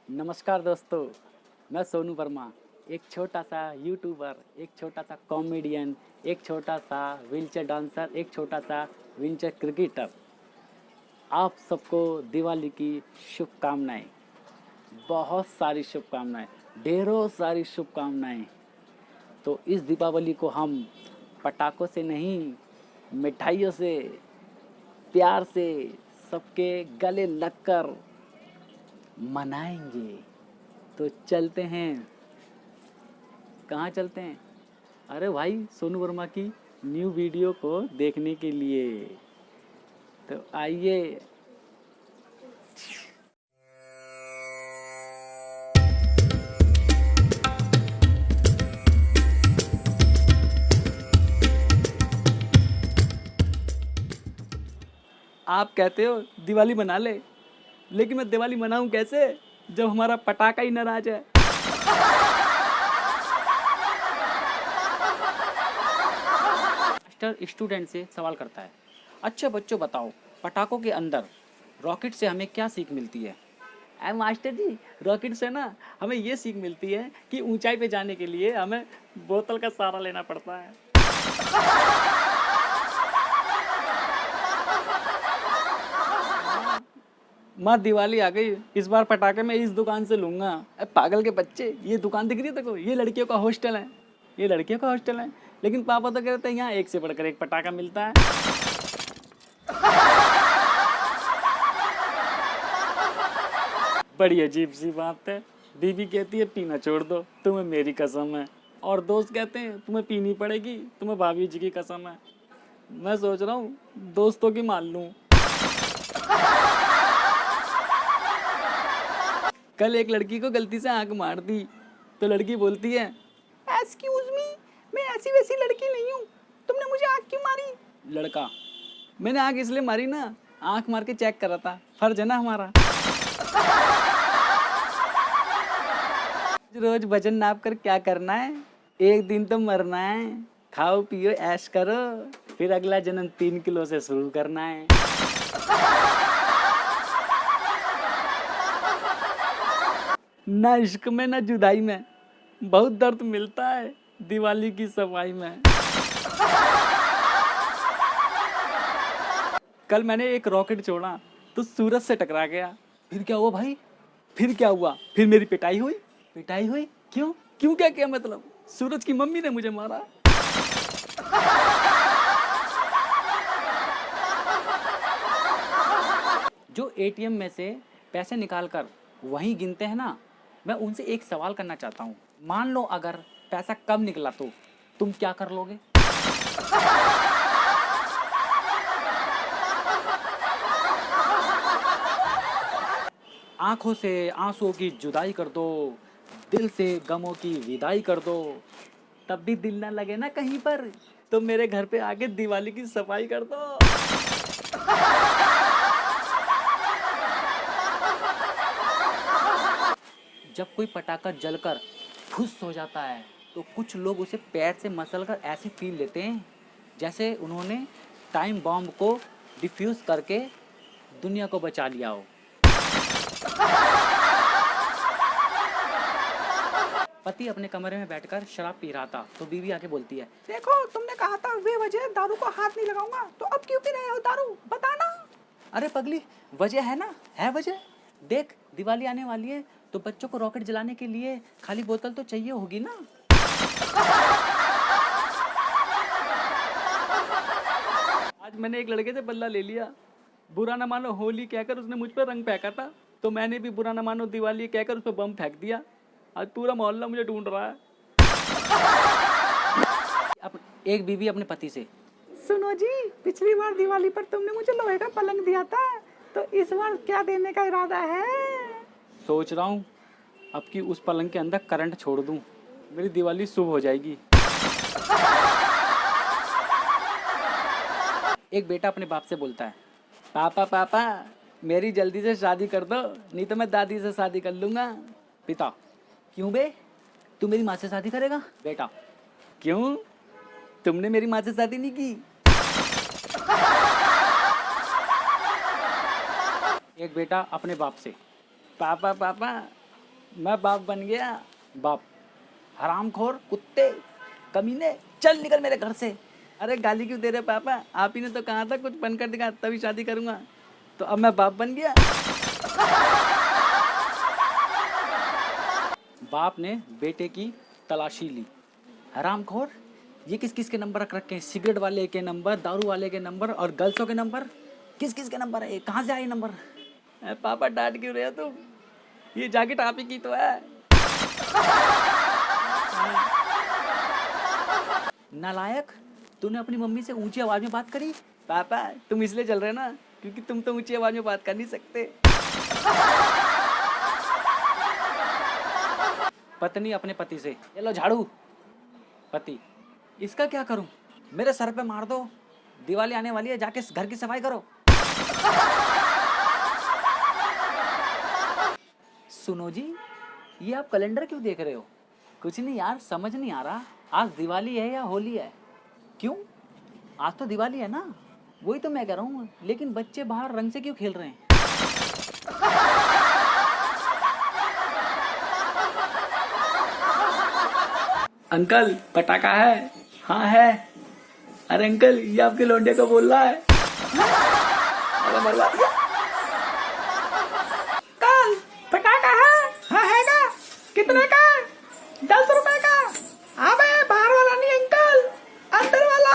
नमस्कार दोस्तों, मैं सोनू वर्मा, एक छोटा सा यूट्यूबर, एक छोटा सा कॉमेडियन, एक छोटा सा व्हीलचेयर डांसर, एक छोटा सा व्हीलचेयर क्रिकेटर। आप सबको दिवाली की शुभकामनाएं, बहुत सारी शुभकामनाएं, ढेरों सारी शुभकामनाएं। तो इस दीपावली को हम पटाखों से नहीं, मिठाइयों से, प्यार से, सबके गले लगकर मनाएंगे। तो चलते हैं। कहाँ चलते हैं? अरे भाई, सोनू वर्मा की न्यू वीडियो को देखने के लिए। तो आइए। आप कहते हो दिवाली मना ले, लेकिन मैं दिवाली मनाऊं कैसे जब हमारा पटाखा ही नाराज है। मास्टर स्टूडेंट से सवाल करता है, अच्छा बच्चों बताओ, पटाखों के अंदर रॉकेट से हमें क्या सीख मिलती है? मास्टर जी, रॉकेट से ना हमें ये सीख मिलती है कि ऊंचाई पे जाने के लिए हमें बोतल का सहारा लेना पड़ता है। माँ दिवाली आ गई, इस बार पटाखे मैं इस दुकान से लूंगा। अरे पागल के बच्चे, ये दुकान दिख रही है देखो, ये लड़कियों का हॉस्टल है, ये लड़कियों का हॉस्टल है। लेकिन पापा तो कहते हैं यहाँ एक से बढ़कर एक पटाखा मिलता है। बड़ी अजीब सी बात है। बीवी कहती है पीना छोड़ दो, तुम्हें मेरी कसम है। और दोस्त कहते हैं तुम्हें पीनी पड़ेगी, तुम्हें भाभी जी की कसम है। मैं सोच रहा हूँ दोस्तों की मान लूं। कल एक लड़की को गलती से आंख मार दी, तो लड़की बोलती है, एक्सक्यूज मी, मैं ऐसी वैसी लड़की नहीं हूँ, तुमने मुझे आंख क्यों मारी? लड़का, मैंने आंख इसलिए मारी ना, आंख मार के चेक कर रहा था, फर्ज है ना हमारा। रोज वजन नाप कर क्या करना है, एक दिन तो मरना है। खाओ पियो ऐश करो, फिर अगला जन्म 3 किलो से शुरू करना है। ना इश्क में ना जुदाई में बहुत दर्द मिलता है दिवाली की सफाई में। कल मैंने एक रॉकेट छोड़ा तो सूरज से टकरा गया। फिर क्या हुआ भाई? फिर क्या हुआ? फिर मेरी पिटाई हुई। पिटाई हुई? क्यों? क्यों क्या मतलब? सूरज की मम्मी ने मुझे मारा। जो एटीएम में से पैसे निकालकर वहीं गिनते हैं ना, मैं उनसे एक सवाल करना चाहता हूँ। मान लो अगर पैसा कम निकला तो तुम क्या कर लोगे? आंखों से आंसुओं की जुदाई कर दो, दिल से गमों की विदाई कर दो, तब भी दिल ना लगे ना कहीं पर, तो मेरे घर पे आके दिवाली की सफाई कर दो। जब कोई पटाखा जलकर फुस हो जाता है तो कुछ लोग उसे पैर से मसलकर ऐसे फील लेते हैं जैसे उन्होंने टाइम बॉम्ब को डिफ्यूज करके दुनिया को बचा लिया हो। पति अपने कमरे में बैठकर शराब पी रहा था तो बीवी आके बोलती है, देखो तुमने कहा था बेवजह दारू को हाथ नहीं लगाऊंगा, तो अब क्यों पी रहे हो दारू, बताना। अरे पगली, वजह है ना, है वजह। देख दिवाली आने वाली है तो बच्चों को रॉकेट जलाने के लिए खाली बोतल तो चाहिए होगी ना। आज मैंने एक लड़के से बदला ले लिया। बुरा ना मानो होली कहकर उसने मुझ पर रंग फेंका था, तो मैंने भी बुरा ना मानो दिवाली कहकर उस पर बम फेंक दिया। आज पूरा मोहल्ला मुझे ढूंढ रहा है। एक बीवी अपने पति से, सुनो जी, पिछली बार दिवाली पर तुमने मुझे लोहे का पलंग दिया था, तो इस बार क्या देने का इरादा है? सोच रहा हूँ अब की उस पलंग के अंदर करंट छोड़ दूं, मेरी दिवाली शुभ हो जाएगी। एक बेटा अपने बाप से बोलता है, पापा पापा मेरी जल्दी से शादी कर दो, नहीं तो मैं दादी से शादी कर लूंगा। पिता, क्यों बे, तू मेरी माँ से शादी करेगा? बेटा, क्यों, तुमने मेरी माँ से शादी नहीं की? एक बेटा अपने बाप से, पापा पापा मैं बाप बन गया। बाप? हरामखोर, कुत्ते, कमीने, चल निकल मेरे घर से। अरे गाली क्यों दे रहे पापा? आप ही ने तो कहा था कुछ बनकर दिखा तभी शादी करूंगा। तो अब मैं बाप बन गया। बाप ने बेटे की तलाशी ली। हरामखोर, ये किस किस के नंबर रख रखे हैं? सिगरेट वाले के नंबर, दारू वाले के नंबर और गर्ल्सों के नंबर। किस किस के नंबर है? कहाँ से आए नंबर? पापा डांट क्यों रहे हो तुम? ये जैकेट आप ही की तो है। नालायक, तूने अपनी मम्मी से ऊंची आवाज में बात करी? पापा तुम इसलिए चल रहे ना क्योंकि तुम तो ऊंची आवाज में बात कर नहीं सकते। पत्नी अपने पति से, ये लो झाड़ू। पति, इसका क्या करूं? मेरे सर पे मार दो, दिवाली आने वाली है, जाके घर की सफाई करो। सुनो जी, ये आप कैलेंडर क्यों देख रहे हो? कुछ नहीं यार, समझ नहीं आ रहा आज दिवाली है या होली है। क्यों? आज तो दिवाली है ना। वही तो मैं कह रहा हूँ, लेकिन बच्चे बाहर रंग से क्यों खेल रहे हैं? अंकल पटाखा है? हाँ है। अरे अंकल, ये आपके लौंडे को बोल रहा है। अरे मरवा दिया। अंकल पटाखा है? हाँ है ना। कितने का? 10 रुपए का। अबे बाहर वाला नहीं अंकल, अंदर वाला।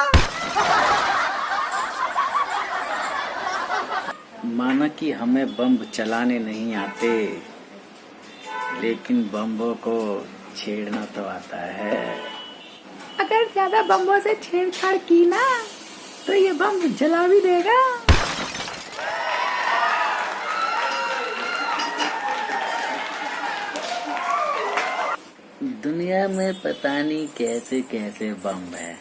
माना कि हमें बम चलाने नहीं आते, लेकिन बम्बों को छेड़ना तो आता है। अगर ज्यादा बम्बों से छेड़छाड़ की ना तो ये बम जला भी देगा। दुनिया में पता नहीं कैसे कैसे बम है।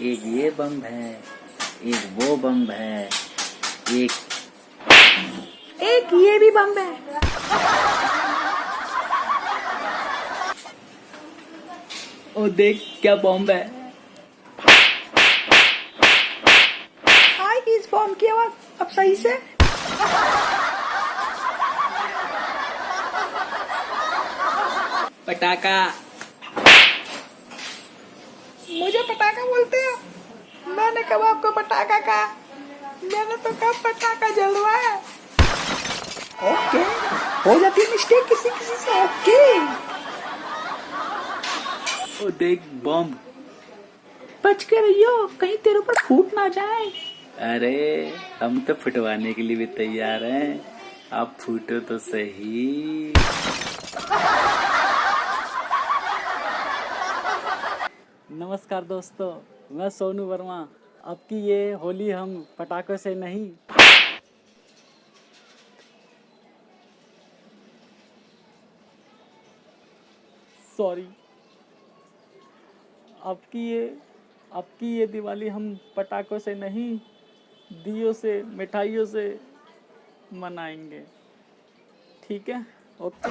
एक ये बम है, एक वो बम है, एक ये भी बम है। ओ देख क्या बॉम्ब है। आई इस बॉम्ब की आवाज अब सही से। पटाखा। मुझे पटाखा बोलते हो? मैंने कब आपको पटाखा कहा? मैंने तो कब पटाखा जलवा है। ओके, हो जाती है मिस्टेक किसी किसी से। ओके। ओ देख बॉम्ब। बच के रहियो, कहीं तेरे ऊपर फूट ना जाए। अरे हम तो फुटवाने के लिए भी तैयार हैं, आप फूटो तो सही। नमस्कार दोस्तों, मैं सोनू वर्मा। अब की ये होली हम पटाखों से नहीं, सॉरी, अब की ये दिवाली हम पटाखों से नहीं, दियों से, मिठाइयों से मनाएंगे। ठीक है? ओके।